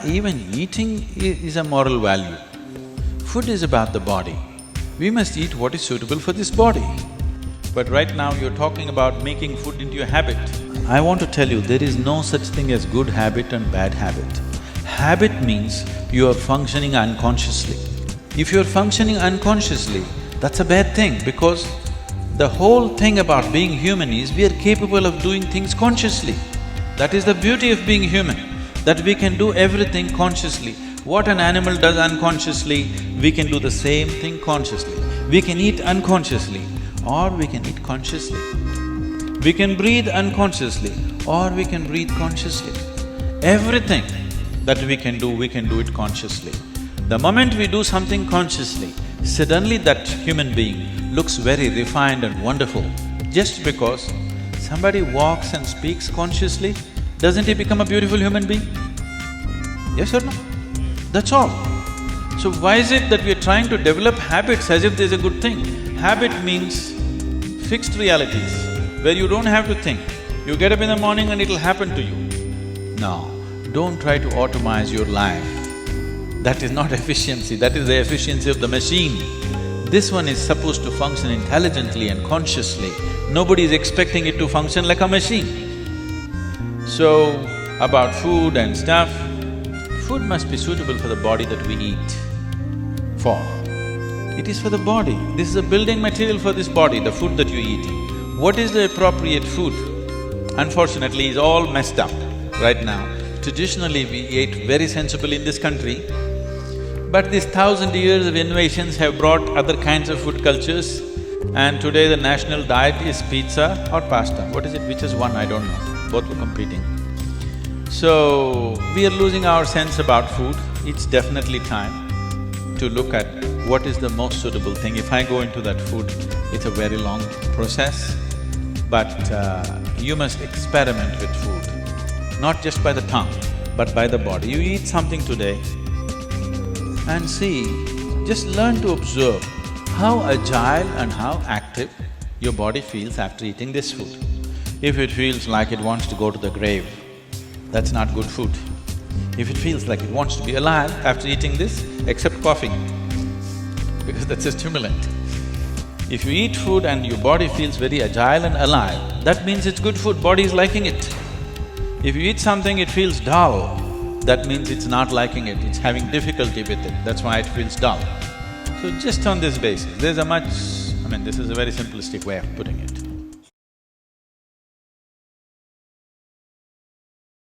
even eating is a moral value. Food is about the body. We must eat what is suitable for this body. But right now you're talking about making food into a habit. I want to tell you, there is no such thing as good habit and bad habit. Habit means you are functioning unconsciously. If you're functioning unconsciously, that's a bad thing because the whole thing about being human is we are capable of doing things consciously. That is the beauty of being human, that we can do everything consciously. What an animal does unconsciously, we can do the same thing consciously. We can eat unconsciously or we can eat consciously. We can breathe unconsciously or we can breathe consciously. Everything that we can do it consciously. The moment we do something consciously, suddenly that human being looks very refined and wonderful. Just because somebody walks and speaks consciously, doesn't he become a beautiful human being? Yes or no? That's all. So why is it that we are trying to develop habits as if there's a good thing? Habit means fixed realities, where you don't have to think. You get up in the morning and it'll happen to you. No, don't try to automize your life. That is not efficiency, that is the efficiency of the machine. This one is supposed to function intelligently and consciously. Nobody is expecting it to function like a machine. So, about food and stuff, food must be suitable for the body that we eat for. It is for the body. This is a building material for this body, the food that you're eating. What is the appropriate food? Unfortunately, it's all messed up right now. Traditionally, we ate very sensibly in this country, but these 1,000 years of innovations have brought other kinds of food cultures, and today the national diet is pizza or pasta. What is it? Which is one? I don't know. Both were competing. So, we are losing our sense about food. It's definitely time to look at what is the most suitable thing. If I go into that food, it's a very long process, but you must experiment with food, not just by the tongue, but by the body. You eat something today and see, just learn to observe how agile and how active your body feels after eating this food. If it feels like it wants to go to the grave, that's not good food. If it feels like it wants to be alive after eating this, except coughing, because that's a stimulant. If you eat food and your body feels very agile and alive, that means it's good food, body is liking it. If you eat something, it feels dull, that means it's not liking it, it's having difficulty with it, that's why it feels dull. So just on this basis, there's a much… I mean, this is a very simplistic way of putting it.